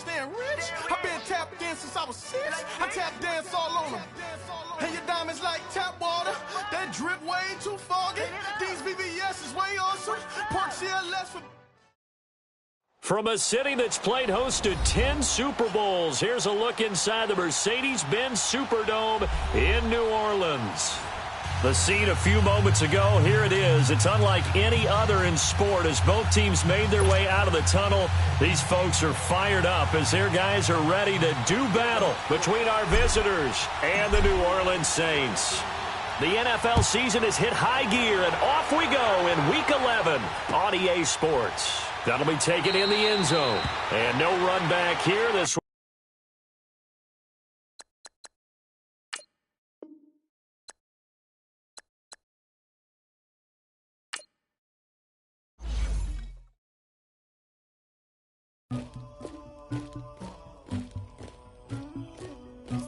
staying rich. I've been tap dancing since I was 6. I tap dance all on them. And your diamonds like tap water. That drip way too foggy. These VVS is way awesome. Park CLS for... From a city that's played host to 10 Super Bowls, here's a look inside the Mercedes-Benz Superdome in New Orleans. The scene a few moments ago, here it is. It's unlike any other in sport as both teams made their way out of the tunnel. These folks are fired up as their guys are ready to do battle between our visitors and the New Orleans Saints. The NFL season has hit high gear, and off we go in Week 11 on EA Sports. That'll be taken in the end zone. And no run back here. This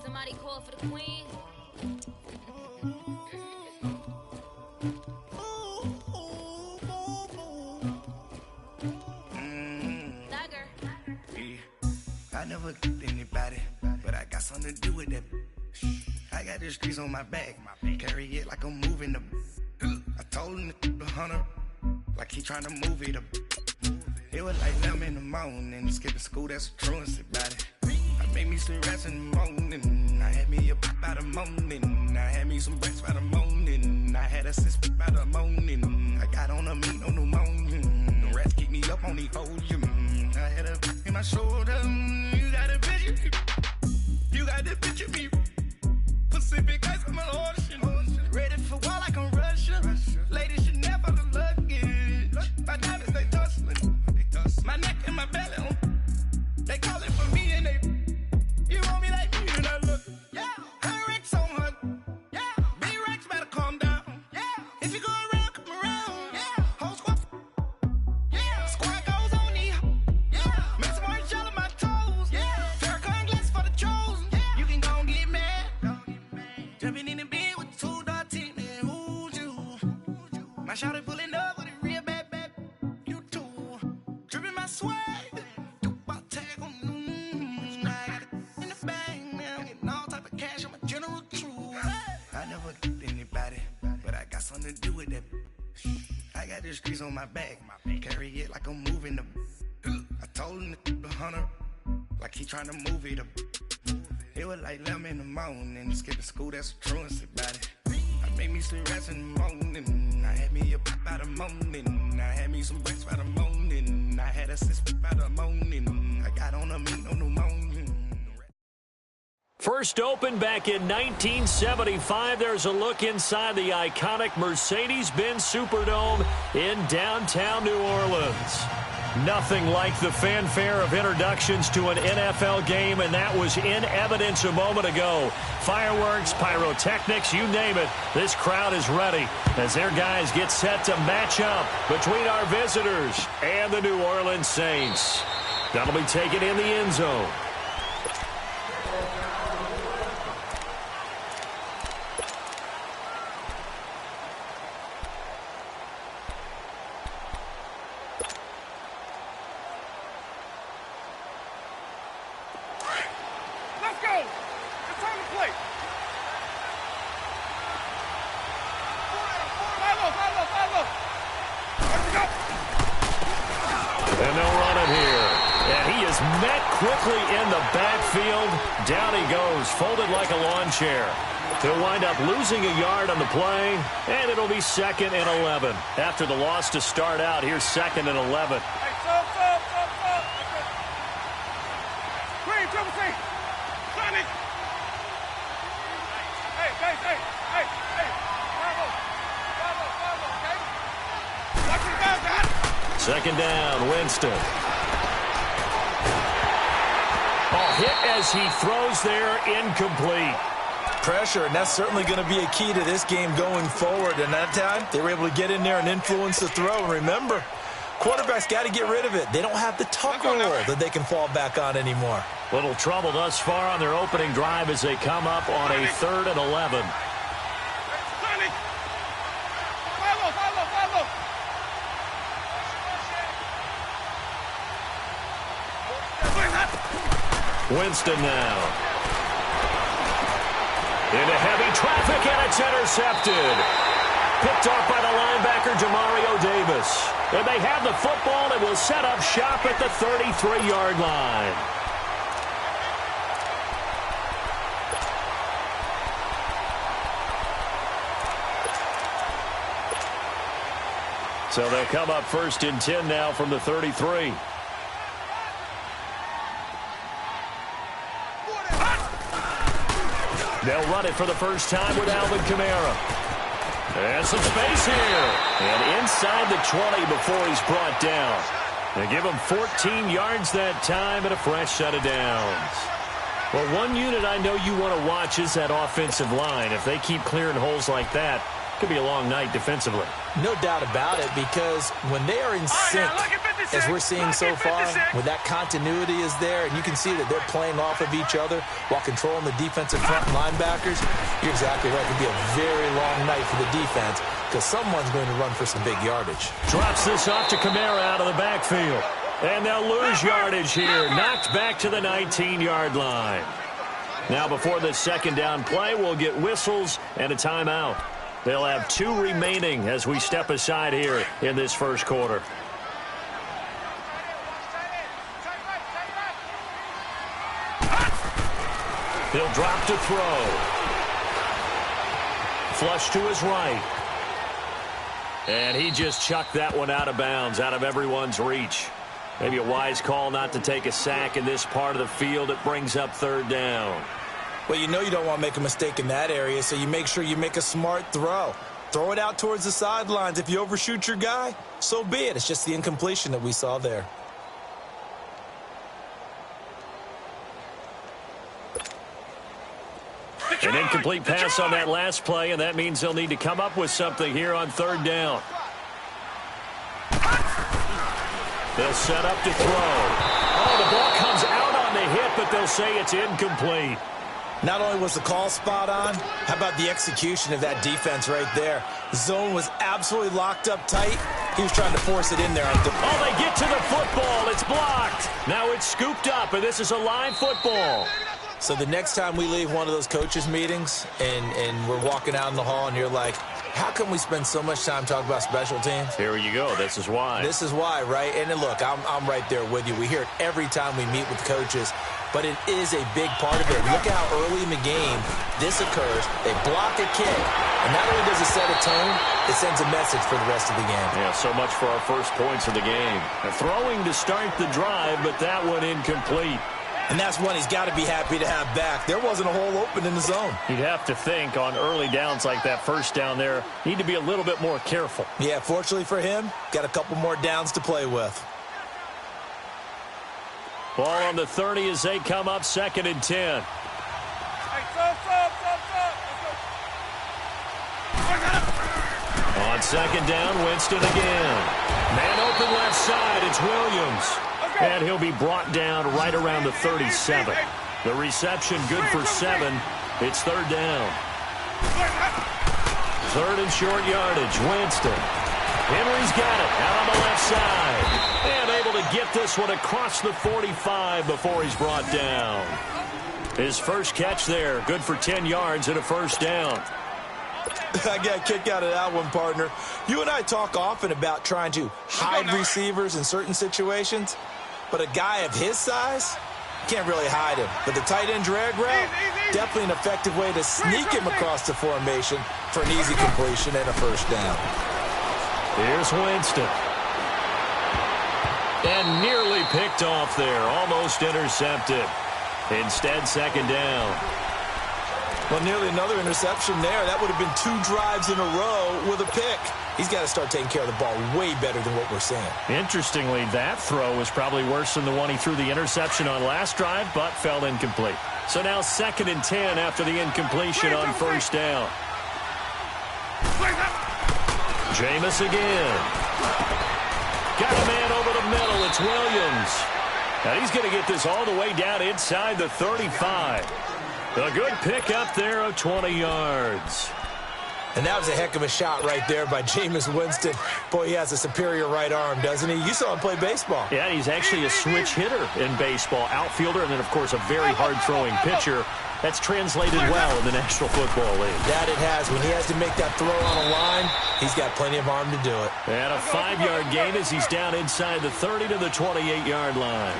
Somebody call for the queen. I never killed anybody, but I got something to do with that. I got the streets on my back, carry it like I'm moving the. I told him the hunter, like he trying to move it up. It was like them in the morning, skipping school, that's a truancy about it. I made me some rats in the morning, I had me a pop by the morning, I had me some breaks by the morning, I had a sis by the morning, I got on a meat on the morning, the rats keep me up on the podium, I had a in my shoulder, you got a picture, you got the picture me, Pacific ice on my ocean, ready for war like I'm Russian, ladies should never the luggage, my diamonds they tussling, my neck and my belly on, they calling for me and they, you want me like me and I look, yeah, her Rex on her, yeah, B-Rex better calm down, yeah, if you go around, come around, yeah, whole squad, yeah, squad goes on the, yeah, make some orange gel on my toes, yeah, Farrakhan glass for the chosen, yeah, you can go and get mad, jumping in the bed with 2 dark teeth, man, who's you, my shawty pulling up with a real bad, you too, dripping my swag, something to do with that. I got the streets on my back, carry it like I'm moving the. I told him the hunter, like he trying to move it up. It was like 11 in the morning, skipping school, that's a truancy about it. I made me some rats in the morning, I had me a pop by the morning, I had me some breaks by the morning, I had a sis by the morning, I got on a meat on the morning. first opened back in 1975. There's a look inside the iconic Mercedes-Benz Superdome in downtown New Orleans. Nothing like the fanfare of introductions to an NFL game, and that was in evidence a moment ago. Fireworks, pyrotechnics, you name it. This crowd is ready as their guys get set to match up between our visitors and the New Orleans Saints. That'll be taken in the end zone. And they'll run it here. And he is met quickly in the backfield. Down he goes, folded like a lawn chair. He'll wind up losing a yard on the play, and it'll be 2nd and 11. After the loss to start out, here's 2nd and 11. Hey, stop. Green, triple C. Sonic. Hey. Bravo, okay? Watch it down, God. 2nd down, Winston. Ball hit as he throws there, incomplete. Pressure, and that's certainly going to be a key to this game going forward. And that time, they were able to get in there and influence the throw. And remember, quarterbacks got to get rid of it. They don't have the tuck rule that they can fall back on anymore. Little trouble thus far on their opening drive as they come up on a 3rd and 11. Follow. Winston now. Into heavy traffic, and it's intercepted. Picked off by the linebacker, Demario Davis. And they have the football and will set up shop at the 33-yard line. So they'll come up 1st and 10 now from the 33. They'll run it for the first time with Alvin Kamara. And some space here. And inside the 20 before he's brought down. They give him 14 yards that time and a fresh set of downs. Well, one unit I know you want to watch is that offensive line. If they keep clearing holes like that, it could be a long night defensively. No doubt about it, because when they are in sync, as we're seeing so far, when that continuity is there, and you can see that they're playing off of each other while controlling the defensive front linebackers, you're exactly right. It could be a very long night for the defense because someone's going to run for some big yardage. Drops this off to Kamara out of the backfield. And they'll lose yardage here. Knocked back to the 19-yard line. Now before this second down play, we'll get whistles and a timeout. They'll have 2 remaining as we step aside here in this first quarter. He'll drop to throw. Flush to his right. And he just chucked that one out of bounds, out of everyone's reach. Maybe a wise call not to take a sack in this part of the field. It brings up 3rd down. Well, you know you don't want to make a mistake in that area, so you make sure you make a smart throw. Throw it out towards the sidelines. If you overshoot your guy, so be it. It's just the incompletion that we saw there. An incomplete pass on that last play, and that means they'll need to come up with something here on 3rd down. They'll set up to throw. Oh, the ball comes out on the hit, but they'll say it's incomplete. Not only was the call spot on, how about the execution of that defense right there? The zone was absolutely locked up tight. He was trying to force it in there. Oh, they get to the football. It's blocked. Now it's scooped up, and this is a live football. So the next time we leave one of those coaches' meetings and we're walking out in the hall and you're like, how come we spend so much time talking about special teams? Here you go. This is why. This is why, right? And then look, I'm right there with you. We hear it every time we meet with coaches, but it is a big part of it. Look how early in the game this occurs. They block a kick, and not only does it set a tone, it sends a message for the rest of the game. Yeah, so much for our first points of the game. Throwing to start the drive, but that one incomplete. And that's one he's got to be happy to have back. There wasn't a hole open in the zone. You'd have to think on early downs like that first down there, need to be a little bit more careful. Yeah, fortunately for him, got a couple more downs to play with. Ball on the 30 as they come up 2nd and 10. On 2nd down, Winston again. Man open left side, it's Williams. And he'll be brought down right around the 37. The reception good for 7. It's 3rd down. 3rd and short yardage. Winston. Henry's got it out on the left side. And able to get this one across the 45 before he's brought down. His first catch there. Good for 10 yards and a 1st down. I got a kick out of that one, partner. You and I talk often about trying to hide receivers in certain situations. But a guy of his size, can't really hide him. But the tight end drag route, definitely an effective way to sneak him across the formation for an easy completion and a 1st down. Here's Winston. And nearly picked off there. Almost intercepted. Instead, 2nd down. Well, nearly another interception there. That would have been 2 drives in a row with a pick. He's got to start taking care of the ball way better than what we're seeing. Interestingly, that throw was probably worse than the one he threw the interception on last drive, but fell incomplete. So now 2nd and 10 after the incompletion on 1st down. Jameis again. Got a man over the middle. It's Williams. Now he's going to get this all the way down inside the 35. A good pick up there of 20 yards. And that was a heck of a shot right there by Jameis Winston. Boy, he has a superior right arm, doesn't he? You saw him play baseball. Yeah, he's actually a switch hitter in baseball. Outfielder, and then, of course, a very hard-throwing pitcher. That's translated well in the National Football League. That it has. When he has to make that throw on a line, he's got plenty of arm to do it. And a 5-yard gain as he's down inside the 30 to the 28-yard line.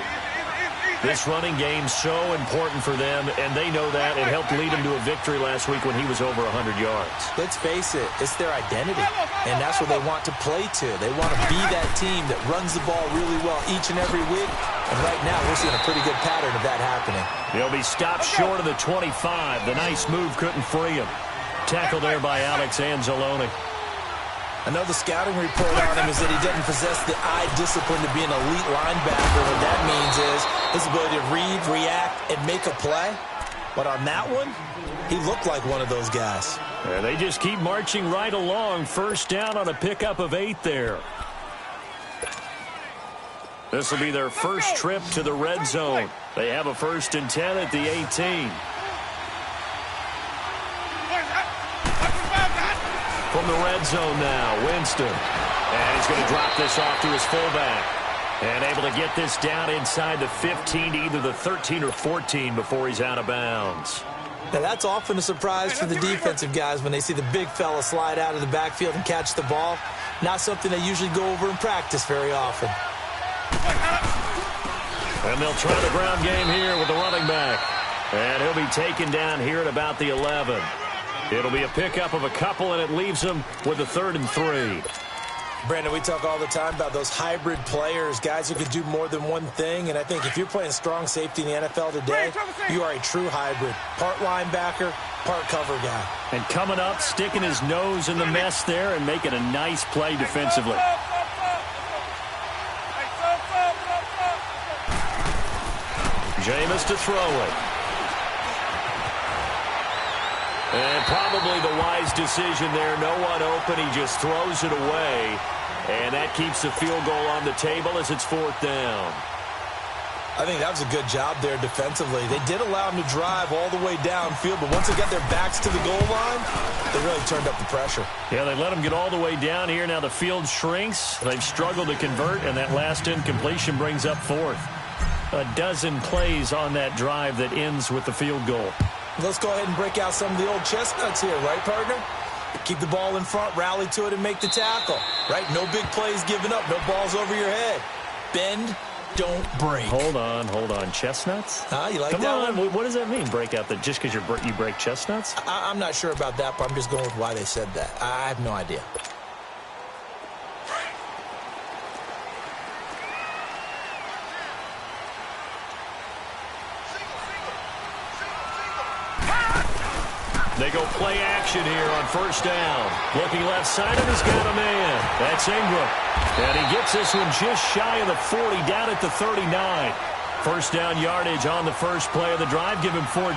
This running game's so important for them, and they know that. It helped lead him to a victory last week when he was over 100 yards. Let's face it, it's their identity, and that's what they want to play to. They want to be that team that runs the ball really well each and every week, and right now we're seeing a pretty good pattern of that happening. He'll be stopped short of the 25. The nice move couldn't free him. Tackled there by Alex Anzalone. I know the scouting report on him is that he doesn't possess the eye discipline to be an elite linebacker. What that means is his ability to read, react, and make a play. But on that one, he looked like one of those guys. Yeah, they just keep marching right along. First down on a pickup of 8 there. This will be their first trip to the red zone. They have a 1st and 10 at the 18. From the red zone now, Winston. And he's going to drop this off to his fullback. And able to get this down inside the 15 to either the 13 or 14 before he's out of bounds. Now, that's often a surprise for the defensive guys when they see the big fella slide out of the backfield and catch the ball. Not something they usually go over in practice very often. And they'll try the ground game here with the running back. And he'll be taken down here at about the 11. It'll be a pickup of a couple, and it leaves him with a 3rd and 3. Brandon, we talk all the time about those hybrid players, guys who can do more than one thing. And I think if you're playing strong safety in the NFL today, you are a true hybrid. Part linebacker, part cover guy. And coming up, sticking his nose in the mess there and making a nice play defensively. Jameis to throw it. And probably the wise decision there. No one open. He just throws it away. And that keeps the field goal on the table as it's 4th down. I think that was a good job there defensively. They did allow him to drive all the way downfield, but once they got their backs to the goal line, they really turned up the pressure. Yeah, they let him get all the way down here. Now the field shrinks. They've struggled to convert, and that last incompletion brings up 4th. A dozen plays on that drive that ends with the field goal. Let's go ahead and break out some of the old chestnuts here, right, partner? Keep the ball in front, rally to it, and make the tackle, right? No big plays given up, no balls over your head. Bend, don't break. Hold on. Chestnuts? You like Come that on. one? What does that mean, break out? Just because you break chestnuts? I'm not sure about that, but I'm just going with why they said that. I have no idea. They go play action here on 1st down. Looking left side, and he's got a man. That's Ingram. And he gets this one just shy of the 40, down at the 39. 1st down yardage on the first play of the drive. Give him 14.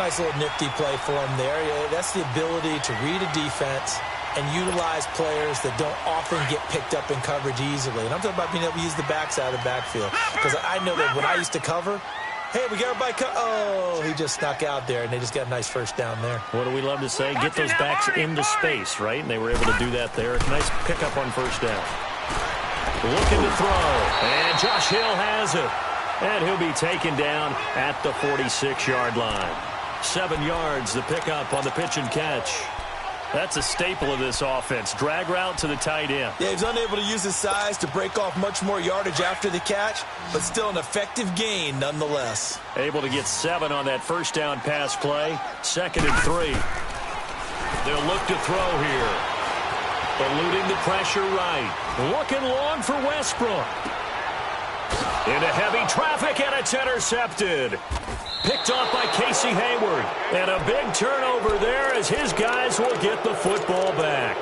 Nice little nifty play for him there. Yeah, that's the ability to read a defense and utilize players that don't often get picked up in coverage easily. And I'm talking about being able to use the backside of the backfield. Because I know that when I used to cover, hey, we got everybody. Oh, he just snuck out there, and they just got a nice 1st down there. What do we love to say? Get those backs into space, right? And they were able to do that there. Nice pickup on 1st down. Looking to throw. And Josh Hill has it. And he'll be taken down at the 46-yard line. 7 yards, the pickup on the pitch and catch. That's a staple of this offense. Drag route to the tight end. Yeah, he's unable to use his size to break off much more yardage after the catch, but still an effective gain nonetheless. Able to get 7 on that 1st down pass play. 2nd and 3. They'll look to throw here. Eluding the pressure right. Looking long for Westbrook. Into heavy traffic, and it's intercepted. Picked off by Casey Hayward. And a big turnover there as his guys will get the football back.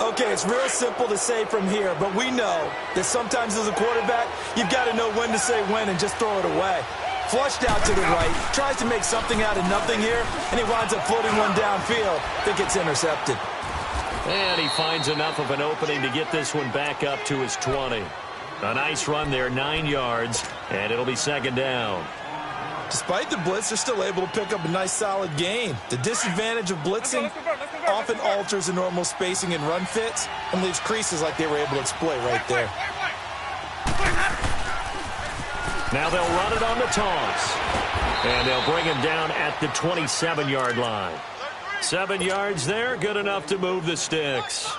Okay, it's real simple to say from here, but we know that sometimes as a quarterback, you've got to know when to say when and just throw it away. Flushed out to the right, tries to make something out of nothing here, and he winds up floating one downfield that gets intercepted. And he finds enough of an opening to get this one back up to his 20. A nice run there, 9 yards, and it'll be 2nd down. Despite the blitz, they're still able to pick up a nice, solid gain. The disadvantage of blitzing often alters the normal spacing and run fits and leaves creases like they were able to exploit right there. Now they'll run it on the toss. And they'll bring him down at the 27-yard line. 7 yards there, good enough to move the sticks.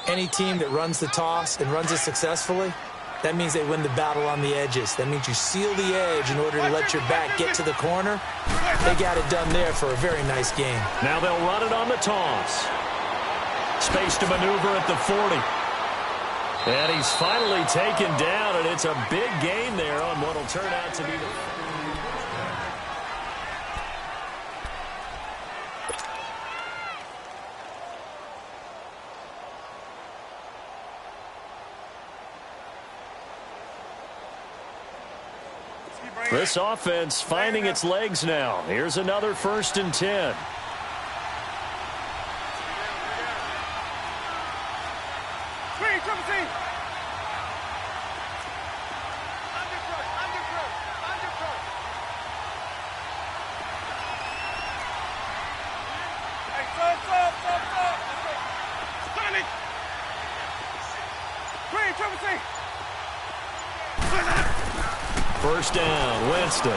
Any team that runs the toss and runs it successfully, that means they win the battle on the edges. That means you seal the edge in order to let your back get to the corner. They got it done there for a very nice game. Now they'll run it on the toss. Space to maneuver at the 40. And he's finally taken down, and it's a big gain there on what will turn out to be the... This offense finding its legs now. Here's another 1st and 10. First down, Winston.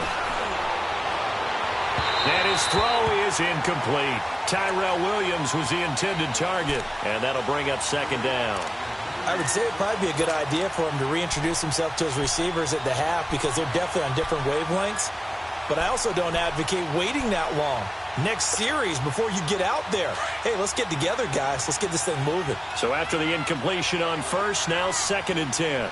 And his throw is incomplete. Tyrell Williams was the intended target, and that'll bring up 2nd down. I would say it'd probably be a good idea for him to reintroduce himself to his receivers at the half because they're definitely on different wavelengths. But I also don't advocate waiting that long. Next series before you get out there. Hey, let's get together, guys. Let's get this thing moving. So after the incompletion on first, now 2nd and 10.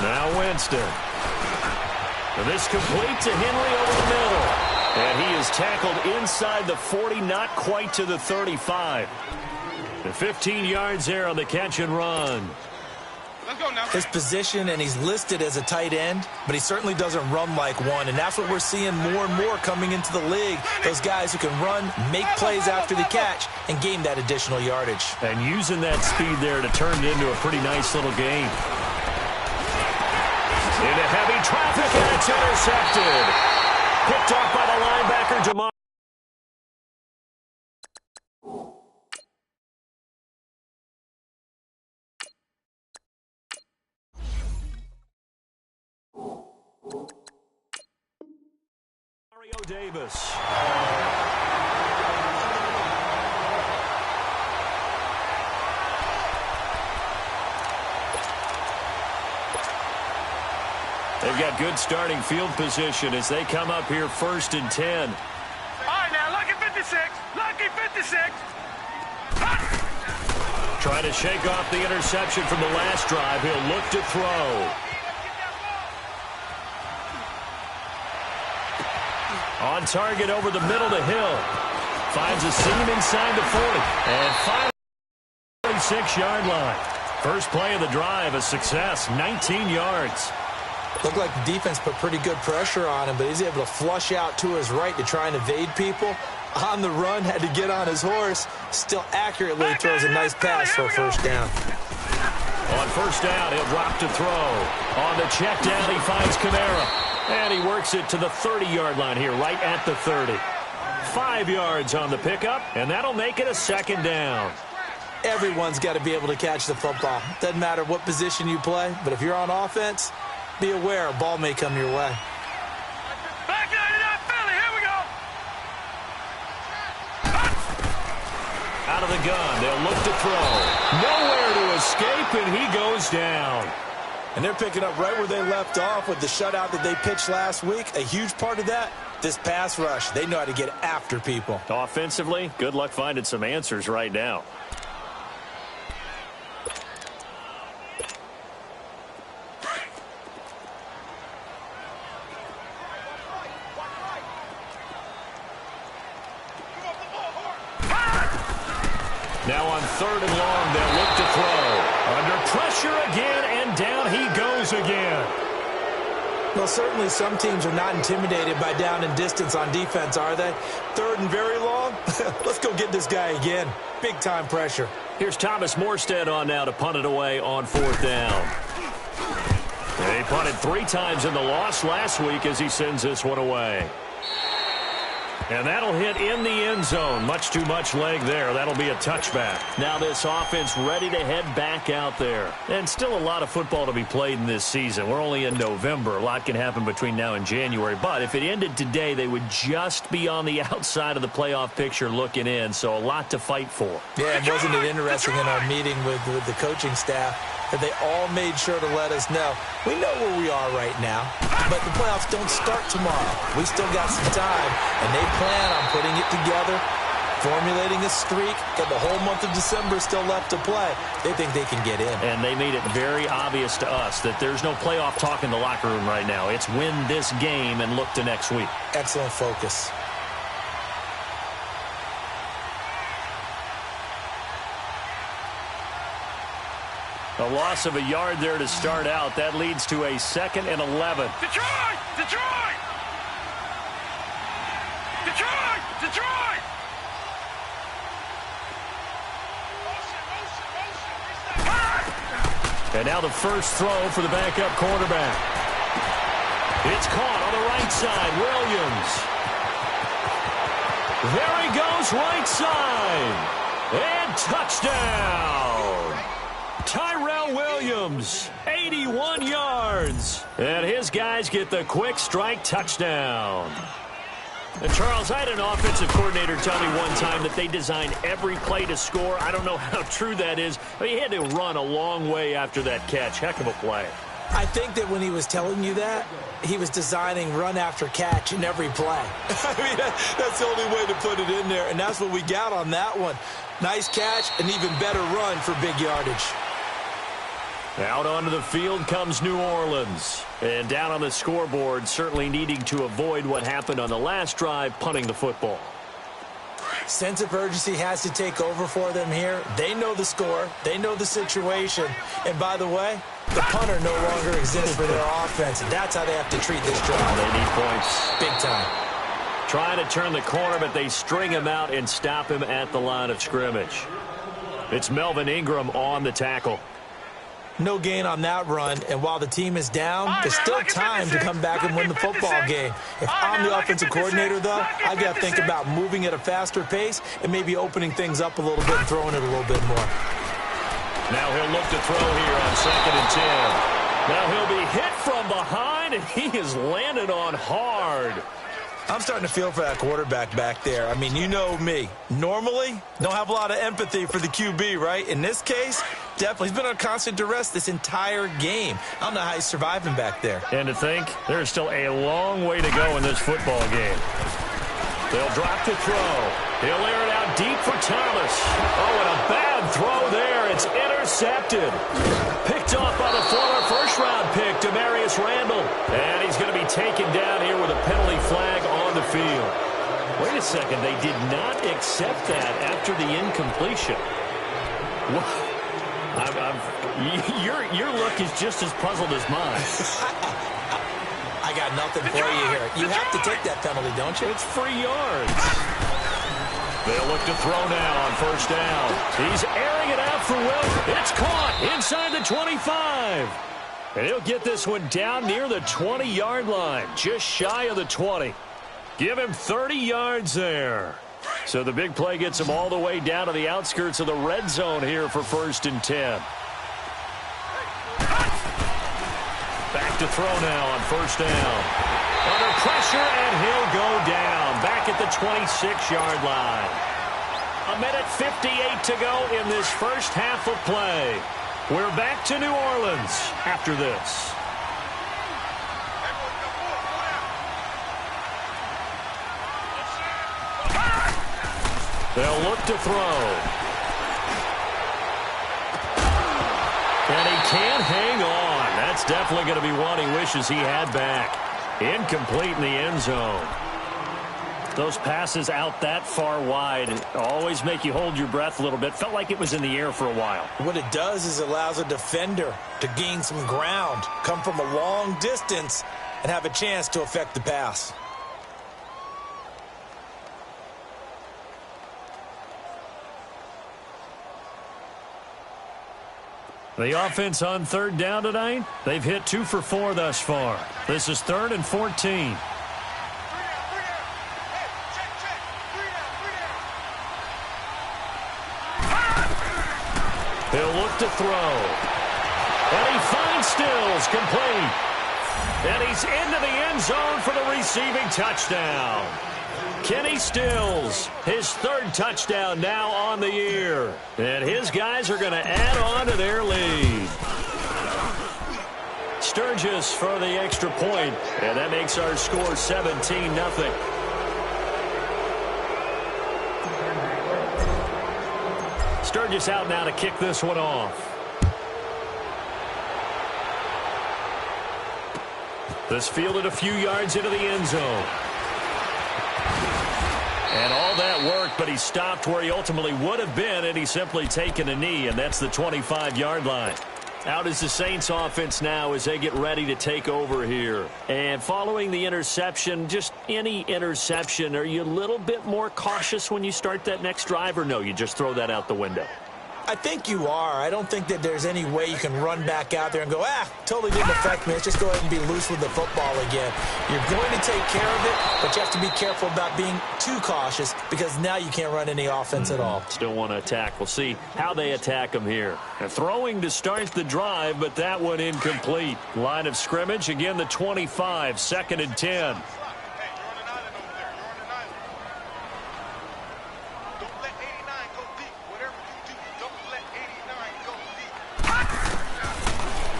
Now Winston. And this complete to Henry over the middle. And he is tackled inside the 40, not quite to the 35. The 15 yards there on the catch and run. Let's go now. His position, and he's listed as a tight end, but he certainly doesn't run like one, and that's what we're seeing more and more coming into the league. Those guys who can run, make plays after the catch, and gain that additional yardage. And using that speed there to turn it into a pretty nice little game. Into heavy traffic, and it's intercepted. Picked off by the linebacker, DeMar. Mario Davis. They've got good starting field position as they come up here 1st and 10. All right, now, lucky 56. Lucky 56. Trying to shake off the interception from the last drive. He'll look to throw. On target over the middle to Hill. Finds a seam inside the 40. And finally, 6-yard line. First play of the drive, a success, 19 yards. Looked like the defense put pretty good pressure on him, but he's able to flush out to his right to try and evade people. On the run, had to get on his horse. Still accurately throws a nice pass for a 1st down. On 1st down, he'll drop to throw. On the check down, he finds Kamara. And he works it to the 30-yard line here, right at the 30. 5 yards on the pickup, and that'll make it a 2nd down. Everyone's got to be able to catch the football. Doesn't matter what position you play, but if you're on offense, be aware a ball may come your way. Back up, Philly. Here we go. Out of the gun, they'll look to throw. Nowhere to escape, and he goes down. And they're picking up right where they left off with the shutout that they pitched last week. A huge part of that, this pass rush. They know how to get after people. Offensively, good luck finding some answers right now. Now on 3rd and long, they'll look to throw. Under pressure again, and down he goes again. Well, certainly some teams are not intimidated by down and distance on defense, are they? Third and very long? Let's go get this guy again. Big-time pressure. Here's Thomas Morstead on now to punt it away on 4th down. And he punted 3 times in the loss last week as he sends this one away. And that'll hit in the end zone. Much too much leg there. That'll be a touchback. Now this offense ready to head back out there. And still a lot of football to be played in this season. We're only in November. A lot can happen between now and January. But if it ended today, they would just be on the outside of the playoff picture looking in. So a lot to fight for. Yeah, and wasn't it interesting in our meeting with the coaching staff that they all made sure to let us know, we know where we are right now, but the playoffs don't start tomorrow. We still got some time, and they plan on putting it together, formulating a streak, got the whole month of December still left to play. They think they can get in. And they made it very obvious to us that there's no playoff talk in the locker room right now. It's win this game and look to next week. Excellent focus. A loss of a yard there to start out. That leads to a 2nd and 11. Detroit! Detroit! Detroit! Detroit! And now the first throw for the backup quarterback. It's caught on the right side. Williams. There he goes, right side. And touchdown. Tyrell Williams, 81 yards. And his guys get the quick strike touchdown. And Charles, I had an offensive coordinator tell me one time that they design every play to score. I don't know how true that is. I mean, he had to run a long way after that catch. Heck of a play. I think that when he was telling you that, he was designing run after catch in every play. I mean, that's the only way to put it in there, and that's what we got on that one. Nice catch, an even better run for big yardage. Out onto the field comes New Orleans. And down on the scoreboard, certainly needing to avoid what happened on the last drive, punting the football. Sense of urgency has to take over for them here. They know the score. They know the situation. And by the way, the punter no longer exists for their offense. And that's how they have to treat this drive. They need points. Big time. Trying to turn the corner, but they string him out and stop him at the line of scrimmage. It's Melvin Ingram on the tackle. No gain on that run, and while the team is down, there's still time to come back and win the football game. If I'm the offensive coordinator, though, I've got to think about moving at a faster pace and maybe opening things up a little bit and throwing it a little bit more. Now he'll look to throw here on 2nd and 10. Now he'll be hit from behind, and he is landed on hard. I'm starting to feel for that quarterback back there. I mean, you know me. Normally, don't have a lot of empathy for the QB, right? In this case, definitely. He's been on constant duress this entire game. I don't know how he's surviving back there. And to think, there's still a long way to go in this football game. They'll drop to throw. He'll air it out deep for Thomas. Oh, and a bad throw there. It's intercepted. Picked off by the former first-round pick, Demarius Randall. And he's going to be taken down here with a penalty flag on the field. Wait a second. They did not accept that after the incompletion. Your look is just as puzzled as mine. I got nothing for you here. You have to take that penalty, don't you? It's free yards. They'll look to throw now on 1st down. He's airing it out for Will. It's caught inside the 25. And he'll get this one down near the 20-yard line, just shy of the 20. Give him 30 yards there. So the big play gets him all the way down to the outskirts of the red zone here for 1st and 10. Back to throw now on 1st down. Under pressure, and he'll go down. Back at the 26-yard line. 1:58 to go in this first half of play. We're back to New Orleans after this. They'll look to throw. And he can't hang on. That's definitely going to be one he wishes he had back. Incomplete in the end zone. Those passes out that far wide always make you hold your breath a little bit. Felt like it was in the air for a while. What it does is it allows a defender to gain some ground, come from a long distance, and have a chance to affect the pass. The offense on third down tonight, they've hit 2 for 4 thus far. This is 3rd and 14. He'll look to throw. And he finds Stills, complete. And he's into the end zone for the receiving touchdown. Kenny Stills, his 3rd touchdown now on the year. And his guys are going to add on to their lead. Sturgis for the extra point, and that makes our score 17-0. Sturgis out now to kick this one off. This fielded a few yards into the end zone. And all that worked, but he stopped where he ultimately would have been, and he's simply taken a knee, and that's the 25-yard line. Out is the Saints offense now as they get ready to take over here. And following the interception, just any interception, are you a little bit more cautious when you start that next drive, or no, you just throw that out the window? I think you are. I don't think that there's any way you can run back out there and go, totally didn't affect me. Let's just go ahead and be loose with the football again. You're going to take care of it, but you have to be careful about being too cautious because now you can't run any offense at all. Still want to attack. We'll see how they attack him here. And throwing to start the drive, but that one incomplete. Line of scrimmage, again the 25, 2nd and 10.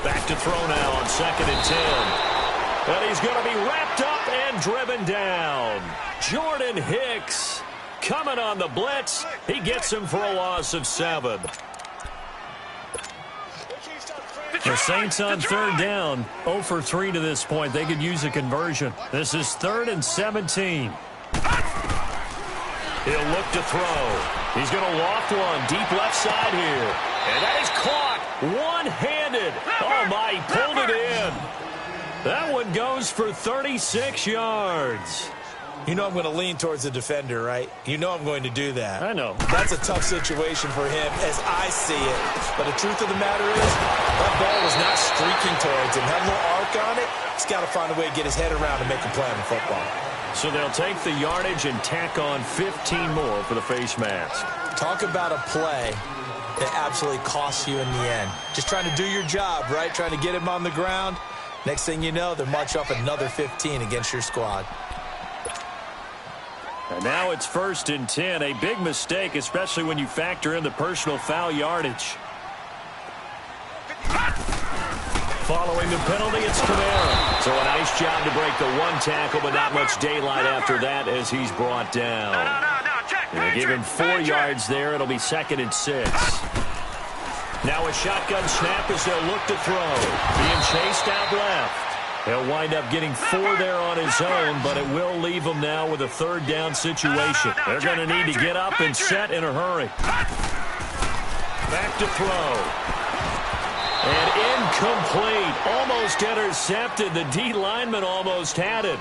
Back to throw now on 2nd and 10. And he's going to be wrapped up and driven down. Jordan Hicks coming on the blitz. He gets him for a loss of 7. The Saints on third down, 0 for 3 to this point. They could use a conversion. This is 3rd and 17. He'll look to throw. He's going to loft one deep left side here. And that is caught one-handed. Oh, my, he pulled it in. That one goes for 36 yards. You know I'm going to lean towards the defender, right? You know I'm going to do that. I know. That's a tough situation for him as I see it. But the truth of the matter is, that ball was not streaking towards him. Had a little arc on it. He's got to find a way to get his head around and make a play on the football. So they'll take the yardage and tack on 15 more for the face mask. Talk about a play that absolutely costs you in the end. Just trying to do your job, right? Trying to get him on the ground. Next thing you know, they're march up another 15 against your squad. And now it's 1st and 10. A big mistake, especially when you factor in the personal foul yardage. Following the penalty, it's Kamara. So a nice job to break the one tackle, but not much daylight after that as he's brought down. They give him 4 yards there. It'll be 2nd and 6. Now a shotgun snap as they'll look to throw. Being chased out left. He'll wind up getting 4 there on his own, but it will leave him now with a 3rd down situation. They're going to need to get up and set in a hurry. Back to throw. And incomplete. Almost intercepted. The D lineman almost had it.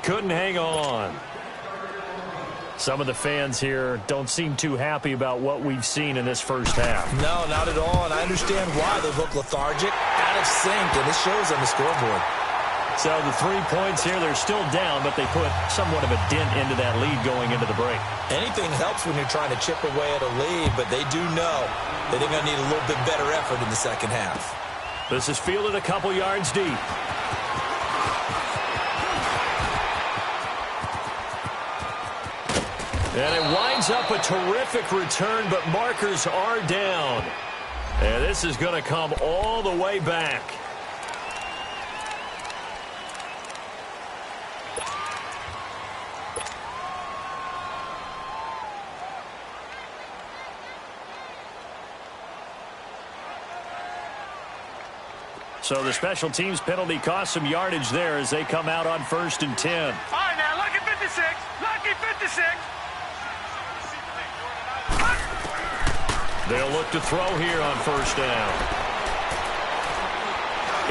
Couldn't hang on. Some of the fans here don't seem too happy about what we've seen in this first half. No, not at all, and I understand why. They look lethargic, out of sync, and it shows on the scoreboard. So the 3 points here, they're still down, but they put somewhat of a dent into that lead going into the break. Anything helps when you're trying to chip away at a lead, but they do know that they're going to need a little bit better effort in the second half. This is fielded a couple yards deep. And it winds up a terrific return, but markers are down. And this is going to come all the way back. So the special teams penalty cost some yardage there as they come out on 1st and 10. All right, now, lucky 56. Lucky 56. They'll look to throw here on 1st down.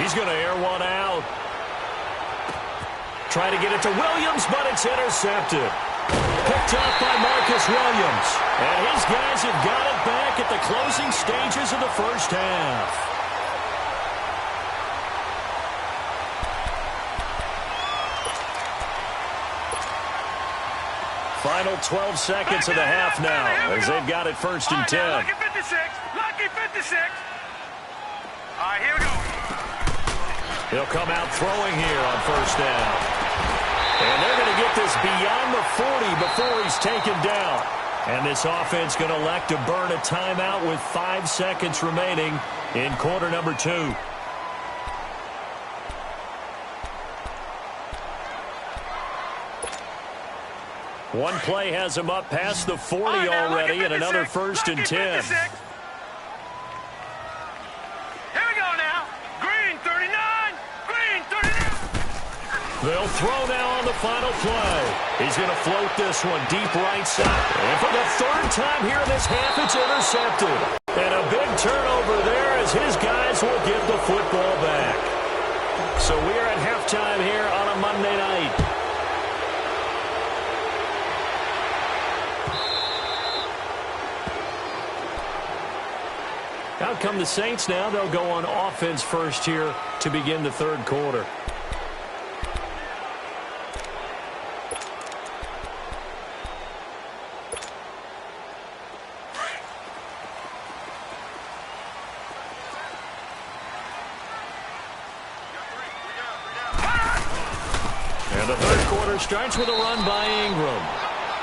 He's going to air one out. Trying to get it to Williams, but it's intercepted. Picked up by Marcus Williams. And his guys have got it back at the closing stages of the first half. Final 12 seconds of the half now as they've got it 1st and 10. Lucky 56. Lucky 56. All right, here we go. He'll come out throwing here on 1st down. And they're going to get this beyond the 40 before he's taken down. And this offense going to elect to burn a timeout with 5 seconds remaining in quarter number 2. One play has him up past the 40 already, and another 1st and 10. Here we go now. Green 39. Green 39. They'll throw now on the final play. He's going to float this one deep right side. And for the 3rd time here in this half, it's intercepted. And a big turnover there as his guys will get the football back. So we are at halftime here on a Monday night. Out come the Saints now. They'll go on offense first here to begin the 3rd quarter. And the 3rd quarter starts with a run by Ingram.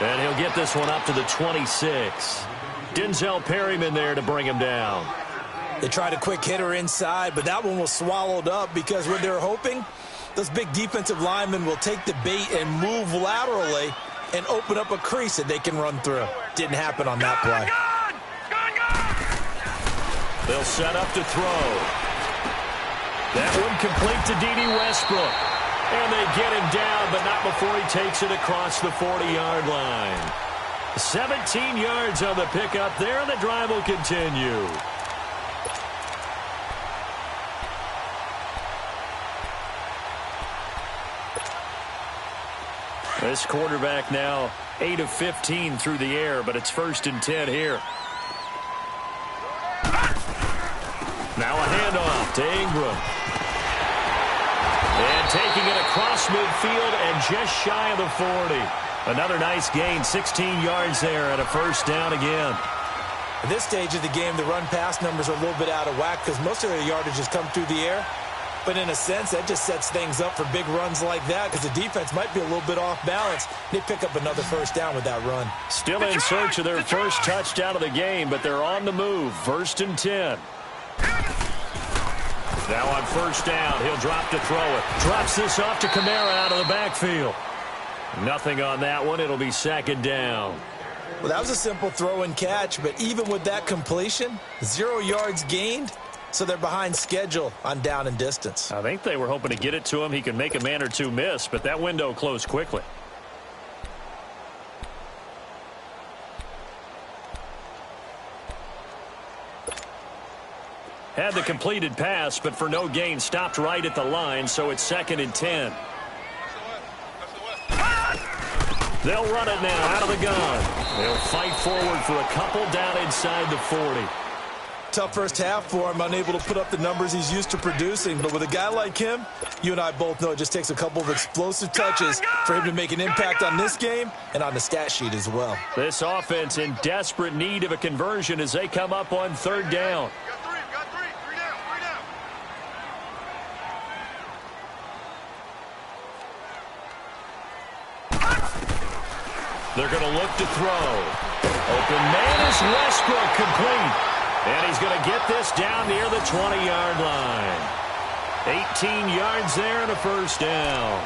And he'll get this one up to the 26. Denzel Perryman there to bring him down. They tried a quick hitter inside, but that one was swallowed up because what they're hoping, those big defensive linemen will take the bait and move laterally and open up a crease that they can run through. Didn't happen on that play. They'll set up to throw. That one complete to D.D. Westbrook. And they get him down, but not before he takes it across the 40-yard line. 17 yards on the pickup there, and the drive will continue. This quarterback now 8 of 15 through the air, but it's 1st and 10 here. Now a handoff to Ingram. And taking it across midfield and just shy of the 40. Another nice gain, 16 yards there and a 1st down again. At this stage of the game, the run-pass numbers are a little bit out of whack because most of their yardage has come through the air. But in a sense, that just sets things up for big runs like that because the defense might be a little bit off balance. They pick up another 1st down with that run. Still in search of their first touchdown of the game, but they're on the move. 1st and 10. Now on 1st down, he'll drop to throw it. Drops this off to Kamara out of the backfield. Nothing on that one. It'll be 2nd down. Well, that was a simple throw and catch, but even with that completion, 0 yards gained. So they're behind schedule on down and distance. I think they were hoping to get it to him. He could make a man or two miss, but that window closed quickly. Had the completed pass, but for no gain, stopped right at the line, so it's 2nd and 10. They'll run it now out of the gun. They'll fight forward for a couple down inside the 40. Tough first half for him, unable to put up the numbers he's used to producing. But with a guy like him, you and I both know it just takes a couple of explosive touches for him to make an impact on this game and on the stat sheet as well. This offense in desperate need of a conversion as they come up on 3rd down. They're going to look to throw. Open man is Westbrook, complete. And he's going to get this down near the 20-yard line. 18 yards there and a 1st down.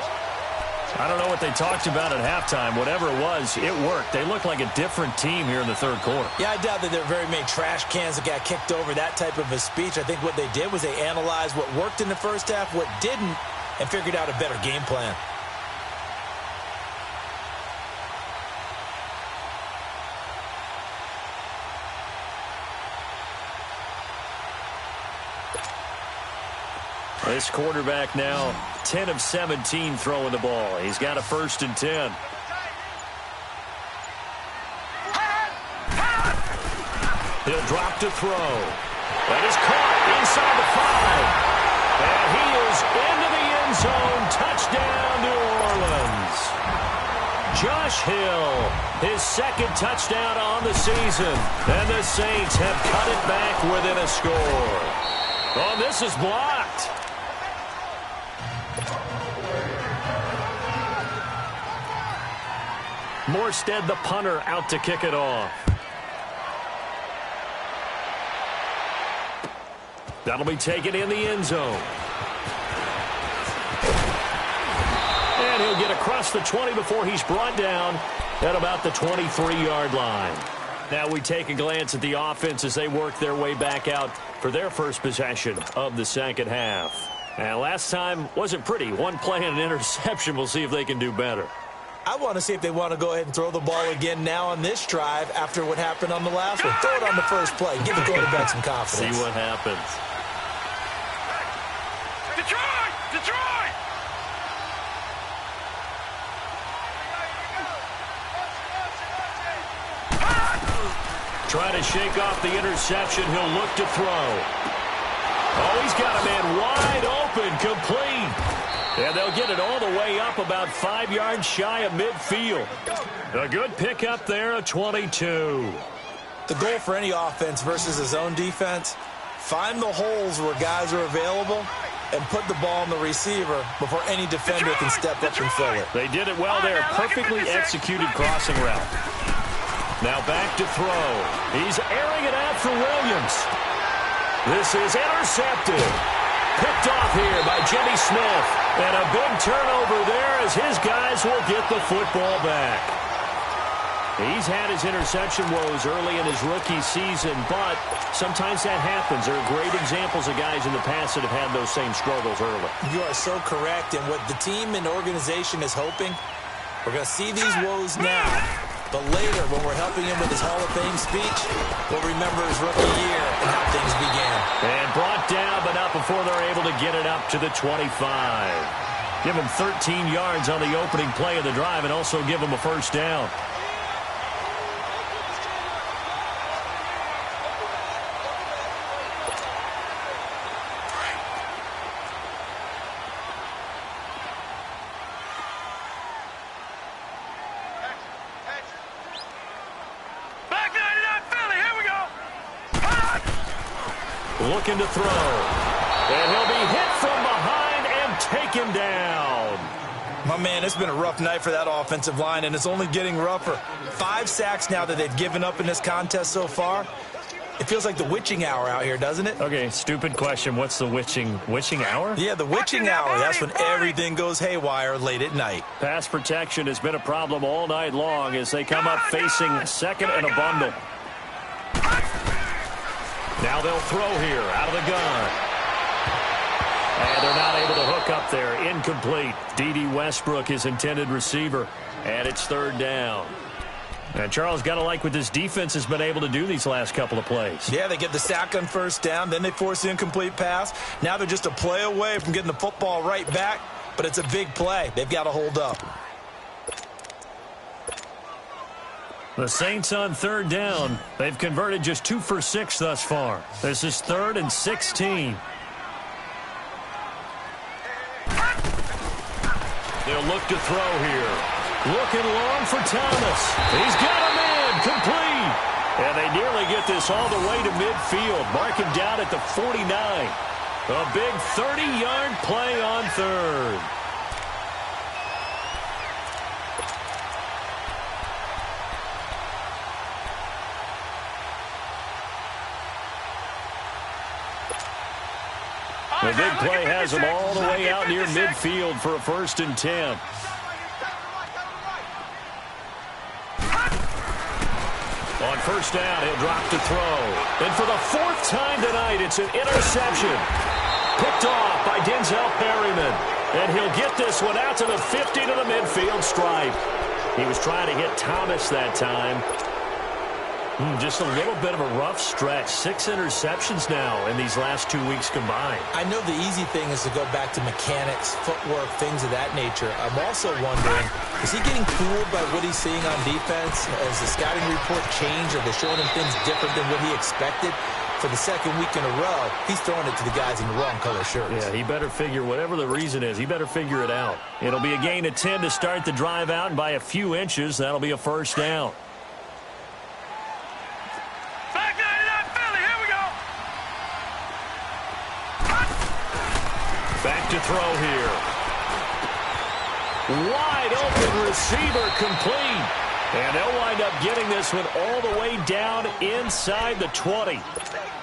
I don't know what they talked about at halftime. Whatever it was, it worked. They look like a different team here in the 3rd quarter. Yeah, I doubt that there are very many trash cans that got kicked over, that type of a speech. I think what they did was they analyzed what worked in the first half, what didn't, and figured out a better game plan. This quarterback now 10 of 17 throwing the ball. He's got a 1st and 10. He'll drop to throw. That is caught inside the 5. And he is into the end zone. Touchdown, New Orleans. Josh Hill, his 2nd touchdown on the season. And the Saints have cut it back within a score. Oh, this is blocked. Morstead, the punter, out to kick it off. That'll be taken in the end zone. And he'll get across the 20 before he's brought down at about the 23-yard line. Now we take a glance at the offense as they work their way back out for their first possession of the second half. And last time wasn't pretty. One play and an interception. We'll see if they can do better. I want to see if they want to go ahead and throw the ball again now on this drive after what happened on the last one. Throw it on the first play. Give the quarterback some confidence. See what happens. Detroit! Detroit! Trying to shake off the interception. He'll look to throw. Oh, he's got a man wide open, complete. And they'll get it all the way up about 5 yards shy of midfield. A good pickup there, a 22. The goal for any offense versus his own defense, find the holes where guys are available and put the ball on the receiver before any defender can step up and fill it. They did it well there. Perfectly executed crossing route. Now back to throw. He's airing it out for Williams. This is intercepted. Picked off here by Jimmy Smith. And a big turnover there as his guys will get the football back. He's had his interception woes early in his rookie season, but sometimes that happens. There are great examples of guys in the past that have had those same struggles early. You are so correct. And what the team and organization is hoping, we're going to see these woes now. But later, when we're helping him with his Hall of Fame speech, we'll remember his rookie year and how things began. And brought down, but not before they're able to get it up to the 25. Give him 13 yards on the opening play of the drive and also give him a 1st down. Looking to throw. And he'll be hit from behind and taken down. My man, it's been a rough night for that offensive line, and it's only getting rougher. 5 sacks now that they've given up in this contest so far. It feels like the witching hour out here, doesn't it? Okay, stupid question. What's the witching hour? Yeah, the witching hour. That's when everything goes haywire late at night. Pass protection has been a problem all night long as they come up facing 2nd and a bundle. Now they'll throw here out of the gun. And they're not able to hook up there. Incomplete. D.D. Westbrook, his intended receiver. And it's 3rd down. And Charles, got to like what this defense has been able to do these last couple of plays. Yeah, they get the sack on 1st down. Then they force the incomplete pass. Now they're just a play away from getting the football right back. But it's a big play. They've got to hold up. The Saints on 3rd down. They've converted just 2 for 6 thus far. This is 3rd and 16. They'll look to throw here. Looking long for Thomas. He's got a man complete. And they nearly get this all the way to midfield. Mark him down at the 49. A big 30-yard play on 3rd. The big play has them all the way out near midfield for a 1st and 10. On 1st down, he'll drop to throw. And for the 4th time tonight, it's an interception. Picked off by Denzel Perryman. And he'll get this one out to the 50 to the midfield stripe. He was trying to hit Thomas that time. Just a little bit of a rough stretch. 6 interceptions now in these last 2 weeks combined. I know the easy thing is to go back to mechanics, footwork, things of that nature. I'm also wondering, is he getting fooled by what he's seeing on defense? Has the scouting report changed? Are they showing him things different than what he expected? For the second week in a row, he's throwing it to the guys in the wrong color shirts. Yeah, he better figure, whatever the reason is, he better figure it out. It'll be a gain of 10 to start the drive out, and by a few inches, that'll be a first down. Back to throw here. Wide open receiver complete. And they'll wind up getting this one all the way down inside the 20.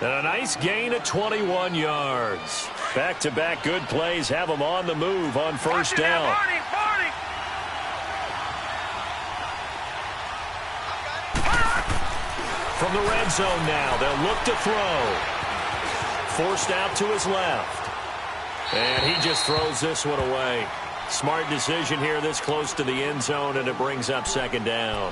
And a nice gain of 21 yards. Back-to-back good plays have them on the move on first down. From the red zone now, they'll look to throw. Forced out to his left. And he just throws this one away. Smart decision here this close to the end zone, and it brings up second down.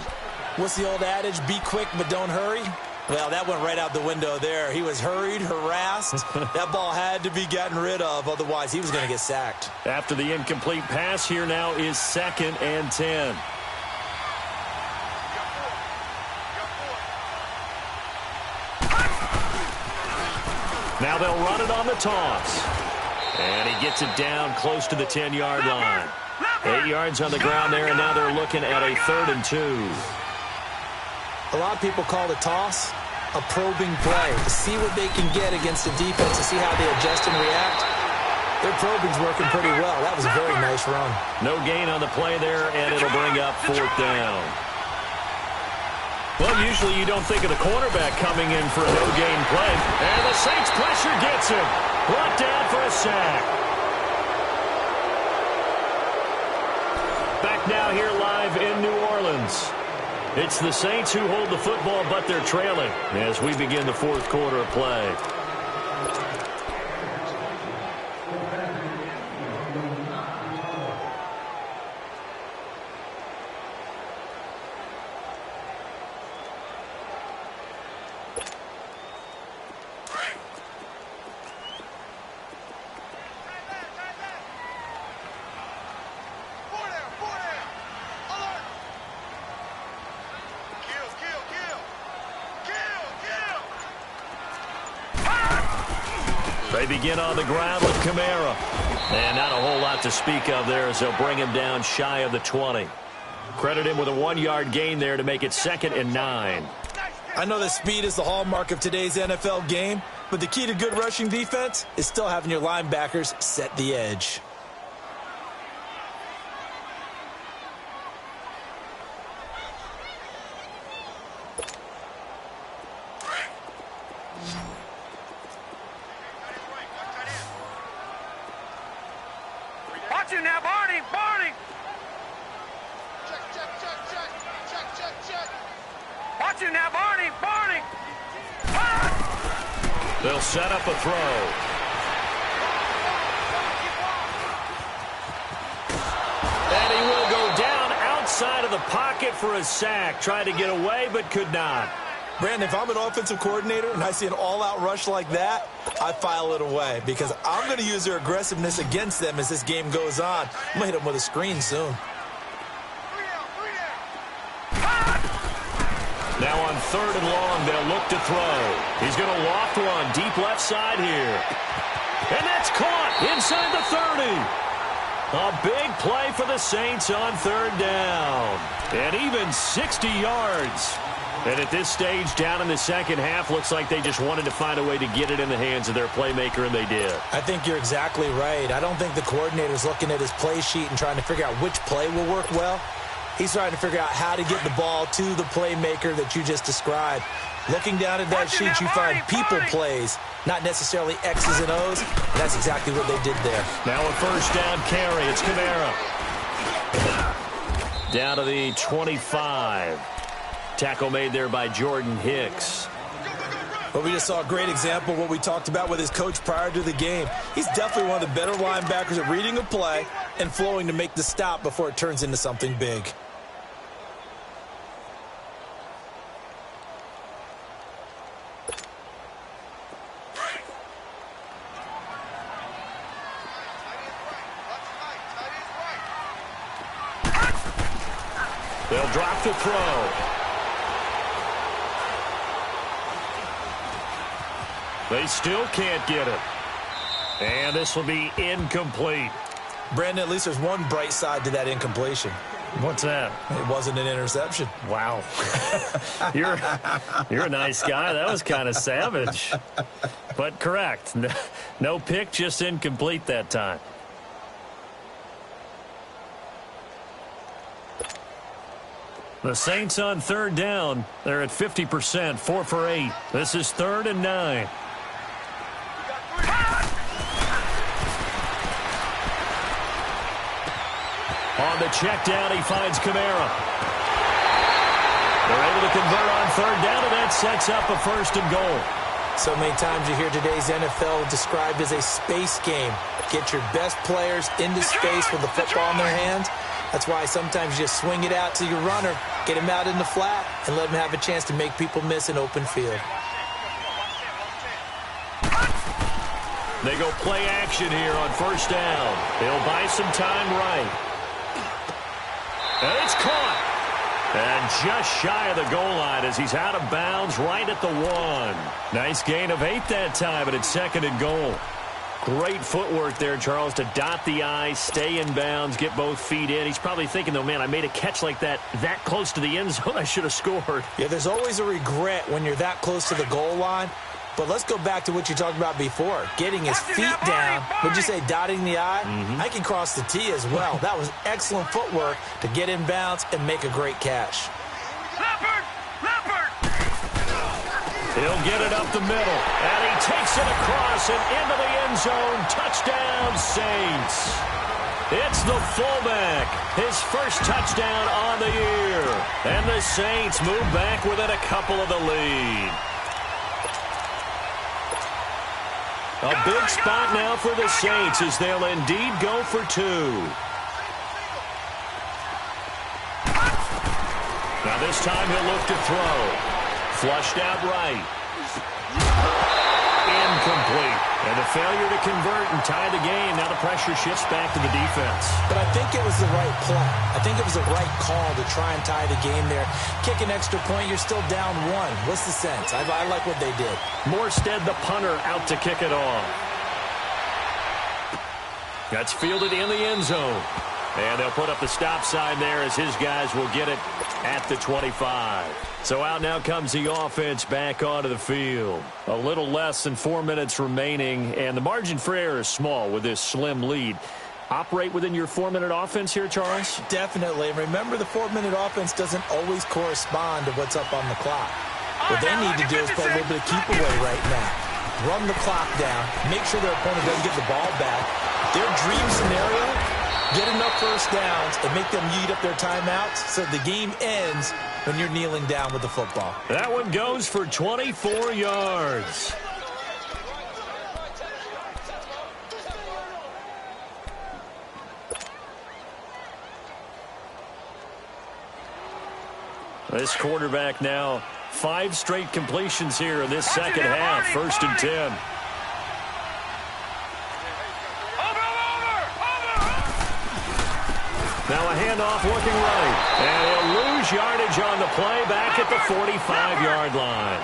What's the old adage? Be quick, but don't hurry? Well, that went right out the window there. He was hurried, harassed. That ball had to be gotten rid of, otherwise he was going to get sacked. After the incomplete pass, here now is 2nd and 10. Now they'll run it on the toss. And he gets it down close to the 10-yard line. 8 yards on the ground there, and now they're looking at a 3rd and 2. A lot of people call the toss a probing play, to see what they can get against the defense, to see how they adjust and react. Their probing's working pretty well. That was a very nice run. No gain on the play there, and it'll bring up 4th down. Well, usually you don't think of the cornerback coming in for a no-gain play. And the Saints pressure gets him. Brought down for a sack. Back now here live in New Orleans. It's the Saints who hold the football, but they're trailing as we begin the 4th quarter of play. They begin on the ground with Kamara. And not a whole lot to speak of there as they'll bring him down shy of the 20. Credit him with a 1-yard gain there to make it 2nd and 9. I know that speed is the hallmark of today's NFL game, but the key to good rushing defense is still having your linebackers set the edge. Watch him now, Barney! Barney! Watch him now, Barney! Barney! They'll set up a throw. And he will go down outside of the pocket for a sack. Tried to get away, but could not. Brandon, if I'm an offensive coordinator and I see an all-out rush like that, I file it away because I'm going to use their aggressiveness against them as this game goes on. I'm going to hit them with a screen soon. Now on 3rd and long, they'll look to throw. He's going to loft one deep left side here. And that's caught inside the 30. A big play for the Saints on 3rd down. And even 60 yards. And at this stage, down in the second half, looks like they just wanted to find a way to get it in the hands of their playmaker, and they did. I think you're exactly right. I don't think the coordinator's looking at his play sheet and trying to figure out which play will work well. He's trying to figure out how to get the ball to the playmaker that you just described. Looking down at that sheet, you find people plays, not necessarily X's and O's. And that's exactly what they did there. Now a first down carry. It's Kamara. Down to the 25. Tackle made there by Jordan Hicks. But we just saw a great example of what we talked about with his coach prior to the game. He's definitely one of the better linebackers at reading a play and flowing to make the stop before it turns into something big. They'll drop the throw. They still can't get it. And this will be incomplete. Brandon, at least there's one bright side to that incompletion. What's that? It wasn't an interception. Wow. You're a nice guy. That was kind of savage. But correct. No pick, just incomplete that time. The Saints on third down. They're at 50%, 4 for 8. This is 3rd and 9. On the check down, he finds Kamara. They're able to convert on third down, and that sets up a 1st and goal. So many times you hear today's NFL described as a space game. Get your best players into space with the football in their hands. That's why sometimes you just swing it out to your runner, get him out in the flat, and let him have a chance to make people miss an open field. They go play action here on 1st down. They'll buy some time right. And it's caught. And just shy of the goal line as he's out of bounds right at the 1. Nice gain of 8 that time, but it's 2nd and goal. Great footwork there, Charles, to dot the I, stay in bounds, get both feet in. He's probably thinking, though, man, I made a catch like that close to the end zone. I should have scored. Yeah, there's always a regret when you're that close to the goal line. But let's go back to what you talked about before, getting his feet down. Would you say dotting the I? I can cross the T as well. That was excellent footwork to get in bounds and make a great catch. Leopard! He'll get it up the middle, and he takes it across and into the end zone. Touchdown, Saints. It's the fullback, his first touchdown on the year. And the Saints move back within a couple of the lead. A big spot now for the Saints as they'll indeed go for 2. Now this time he'll look to throw. Flushed out right. Incomplete. And a failure to convert and tie the game. Now the pressure shifts back to the defense. But I think it was the right play. I think it was the right call to try and tie the game there. Kick an extra point, you're still down 1. What's the sense? I like what they did. Morstead, the punter, out to kick it off. That's fielded in the end zone. And they'll put up the stop sign there as his guys will get it at the 25. So out now comes the offense back onto the field. A little less than 4 minutes remaining, and the margin for error is small with this slim lead. Operate within your 4-minute offense here, Charles? Definitely. Remember, the 4-minute offense doesn't always correspond to what's up on the clock. What they need to do is play a little bit of keep away right now. Run the clock down. Make sure their opponent doesn't get the ball back. Their dream scenario, get enough first downs and make them eat up their timeouts so the game ends when you're kneeling down with the football. That one goes for 24 yards. This quarterback now 5 straight completions here in this second half. 1st and 10. Now a handoff looking right. And he'll lose yardage on the play back at the 45-yard line.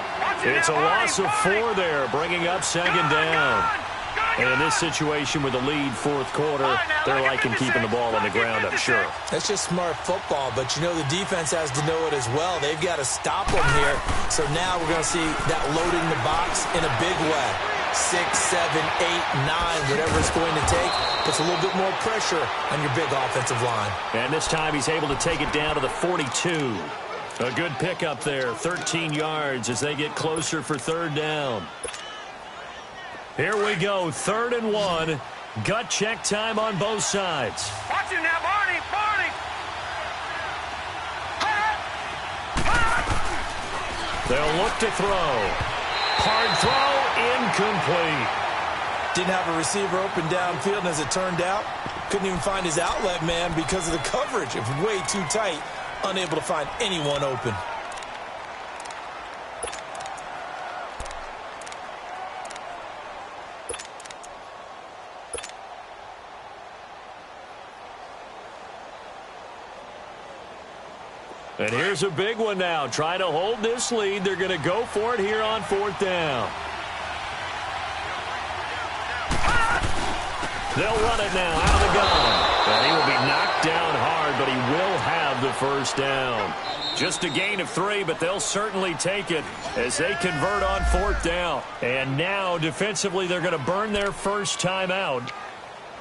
It's a loss of 4 there, bringing up 2nd down. And in this situation with the lead 4th quarter, they're liking keeping the ball on the ground, I'm sure. That's just smart football, but you know the defense has to know it as well. They've got to stop them here. So now we're going to see that loading the box in a big way. 6, 7, 8, 9, whatever it's going to take, puts a little bit more pressure on your big offensive line. And this time he's able to take it down to the 42. A good pickup there, 13 yards as they get closer for 3rd down. Here we go, 3rd and 1. Gut check time on both sides. Watch him now, Barney! They'll look to throw. Hard throw, incomplete. Didn't have a receiver open downfield, and as it turned out, couldn't even find his outlet man because of the coverage. It was way too tight, unable to find anyone open. And here's a big one now. Trying to hold this lead. They're going to go for it here on 4th down. They'll run it now out of the gun. And he will be knocked down hard, but he will have the first down. Just a gain of 3, but they'll certainly take it as they convert on 4th down. And now, defensively, they're going to burn their first time out.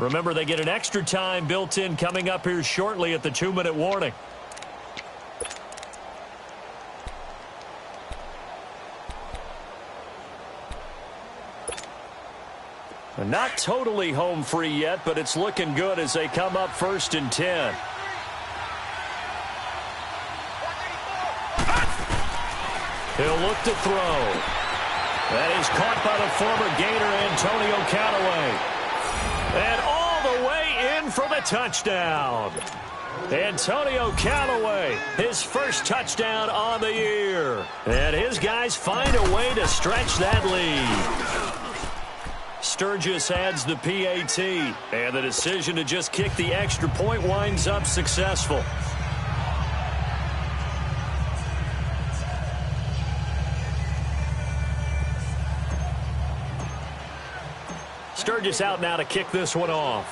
Remember, they get an extra time built in coming up here shortly at the 2-minute warning. Not totally home free yet, but it's looking good as they come up 1st and 10. He'll look to throw. That is caught by the former Gator, Antonio Callaway. And all the way in for the touchdown. Antonio Callaway, his first touchdown on the year. And his guys find a way to stretch that lead. Sturgis adds the PAT, and the decision to just kick the extra point winds up successful. Sturgis out now to kick this one off.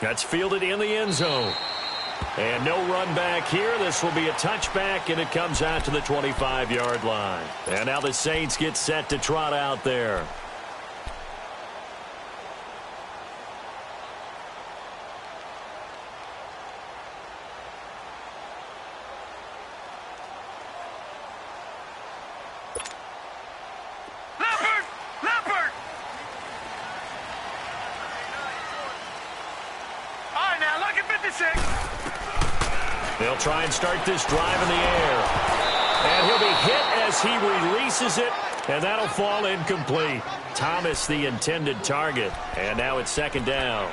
That's fielded in the end zone. And no run back here. This will be a touchback, and it comes out to the 25-yard line. And now the Saints get set to trot out there. Leopard! All right, now, look at 56. They'll try and start this drive in the air. And he'll be hit as he releases it, and that'll fall incomplete. Thomas, the intended target, and now it's 2nd down.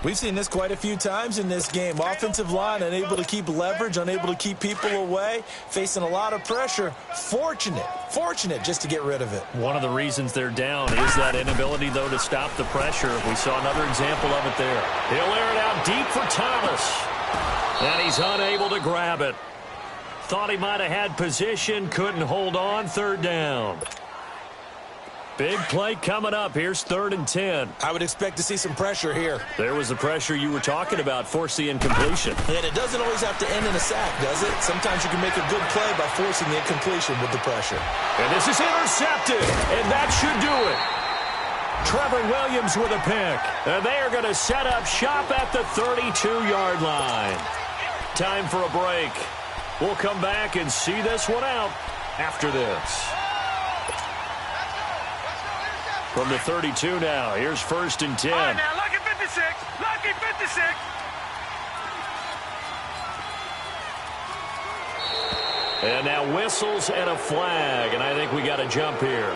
We've seen this quite a few times in this game. Offensive line unable to keep leverage, unable to keep people away, facing a lot of pressure. Fortunate just to get rid of it. One of the reasons they're down is that inability, though, to stop the pressure. We saw another example of it there. He'll air it out deep for Thomas. And he's unable to grab it. Thought he might have had position, couldn't hold on. 3rd down. Big play coming up. Here's 3rd and 10. I would expect to see some pressure here. There was the pressure you were talking about, force the incompletion. And it doesn't always have to end in a sack, does it? Sometimes you can make a good play by forcing the incompletion with the pressure. And this is intercepted, and that should do it. Trevor Williams with a pick. And they are going to set up shop at the 32-yard line. Time for a break. We'll come back and see this one out after this. From the 32 now, here's 1st and 10. All right, now, lucky 56. Lucky 56. And now whistles and a flag, and I think we got a jump here.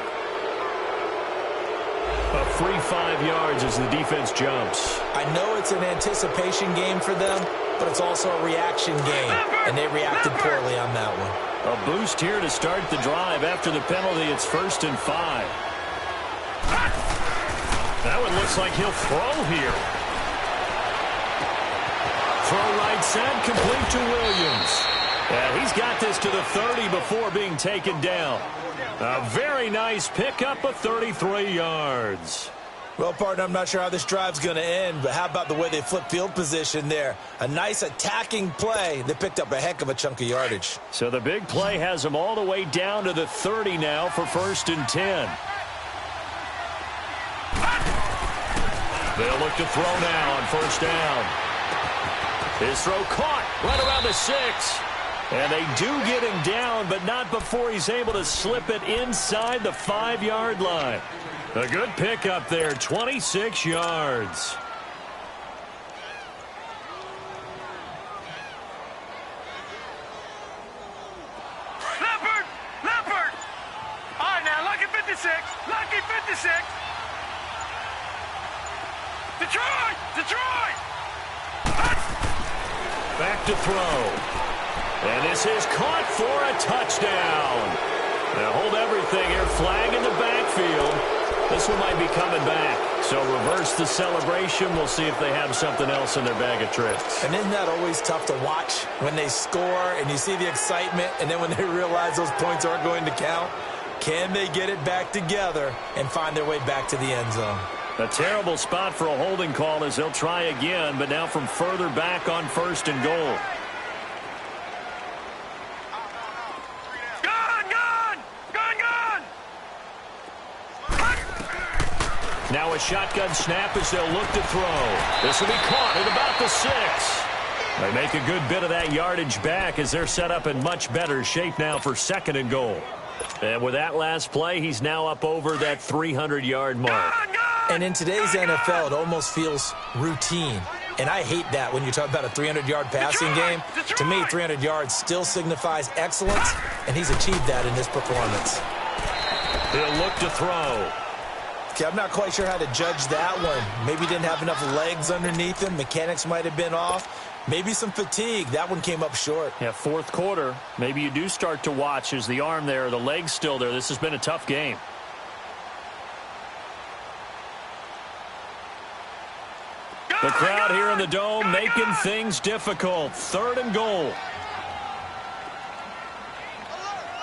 A free 5 yards as the defense jumps. I know it's an anticipation game for them, but it's also a reaction game, and they reacted poorly on that one. A boost here to start the drive. After the penalty, it's 1st and 5. That one looks like he'll throw here. Throw right side, complete to Williams. And he's got this to the 30 before being taken down. A very nice pickup of 33 yards. Well, partner, I'm not sure how this drive's going to end, but how about the way they flip field position there? A nice attacking play. They picked up a heck of a chunk of yardage. So the big play has them all the way down to the 30 now for 1st and 10. They'll look to throw now on 1st down. His throw caught right around the 6. And they do get him down, but not before he's able to slip it inside the 5-yard line. A good pickup there, 26 yards. Leopard! All right, now, lucky 56. Lucky 56. Detroit! Back to throw. And this is caught for a touchdown. Now hold everything here. Flag in the backfield. This one might be coming back. So reverse the celebration. We'll see if they have something else in their bag of tricks. And isn't that always tough to watch when they score and you see the excitement, and then when they realize those points aren't going to count? Can they get it back together and find their way back to the end zone? A terrible spot for a holding call as they'll try again, but now from further back on 1st and goal. Now a shotgun snap as they'll look to throw. This will be caught at about the 6. They make a good bit of that yardage back as they're set up in much better shape now for 2nd and goal. And with that last play, he's now up over that 300-yard mark. And in today's NFL, it almost feels routine. And I hate that when you talk about a 300-yard passing game. To me, 300 yards still signifies excellence, and he's achieved that in this performance. He'll look to throw. Okay, I'm not quite sure how to judge that one. Maybe he didn't have enough legs underneath him. Mechanics might have been off. Maybe some fatigue. That one came up short. Yeah, 4th quarter. Maybe you do start to watch as the arm there, the leg's still there. This has been a tough game. The crowd here in the Dome making things difficult. 3rd and goal.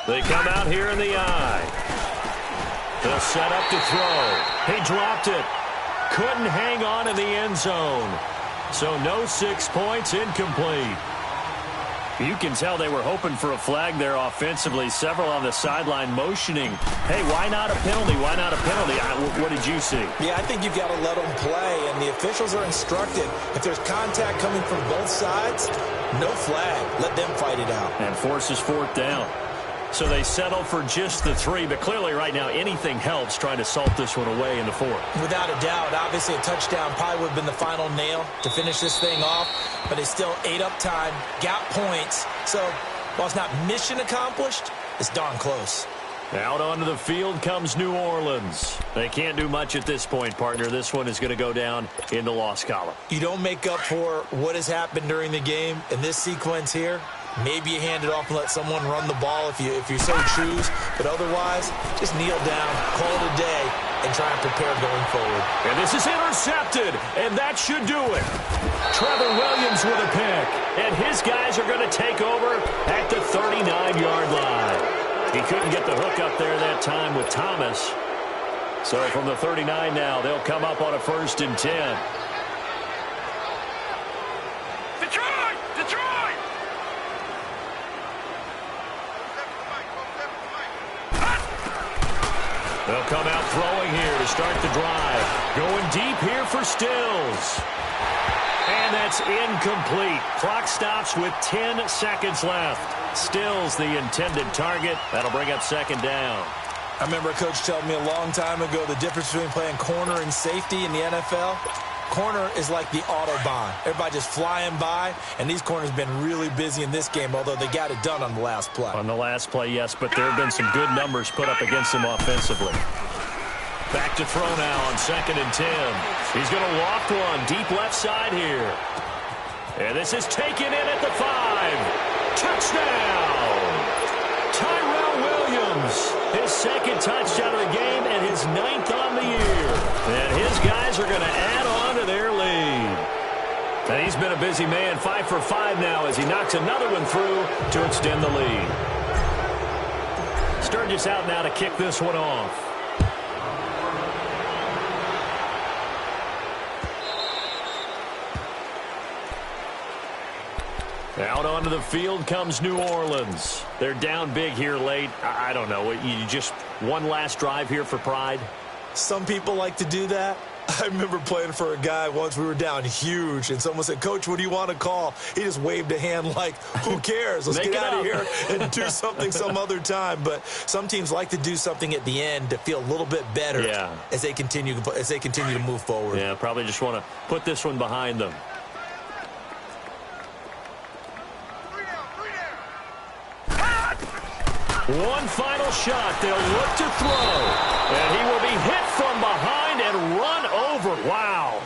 They come out here in the eye. They'll set up to throw. He dropped it. Couldn't hang on in the end zone. So no 6 points, incomplete. You can tell they were hoping for a flag there offensively. Several on the sideline motioning. Hey, why not a penalty? Why not a penalty? What did you see? Yeah, I think you've got to let them play, and the officials are instructed. If there's contact coming from both sides, no flag. Let them fight it out. And forces 4th down. So they settle for just the 3, but clearly right now anything helps trying to salt this one away in the 4th. Without a doubt, obviously a touchdown probably would have been the final nail to finish this thing off, but it's still ate up time, got points. So while it's not mission accomplished, it's darn close. Out onto the field comes New Orleans. They can't do much at this point, partner. This one is going to go down in the loss column. You don't make up for what has happened during the game in this sequence here. Maybe you hand it off and let someone run the ball if you so choose. But otherwise, just kneel down, call it a day, and try and prepare going forward. And this is intercepted, and that should do it. Trevor Williams with a pick, and his guys are going to take over at the 39-yard line. He couldn't get the hook up there that time with Thomas. So from the 39 now, they'll come up on a 1st and 10. They'll come out throwing here to start the drive. Going deep here for Stills. And that's incomplete. Clock stops with 10 seconds left. Stills the intended target. That'll bring up 2nd down. I remember a coach telling me a long time ago the difference between playing corner and safety in the NFL. Corner is like the Autobahn. Everybody just flying by, and these corners have been really busy in this game, although they got it done on the last play. On the last play, yes, but there have been some good numbers put up against them offensively. Back to throw now on 2nd and 10. He's going to loft one deep left side here. And this is taken in at the 5. Touchdown! Tyrell Williams, his 2nd touchdown of the game and his 9th on the year. And his guys are going to add on to their lead. And he's been a busy man, 5 for 5 now as he knocks another one through to extend the lead. Sturgis out now to kick this one off. Out onto the field comes New Orleans. They're down big here late. I don't know. You just one last drive here for pride? Some people like to do that. I remember playing for a guy once. We were down huge, and someone said, "Coach, what do you want to call?" He just waved a hand like, who cares? Let's get out of here and do something some other time. But some teams like to do something at the end to feel a little bit better as they continue to move forward. Yeah, probably just want to put this one behind them. One final shot. They'll look to throw. And he will be hit from behind and run over. Wow.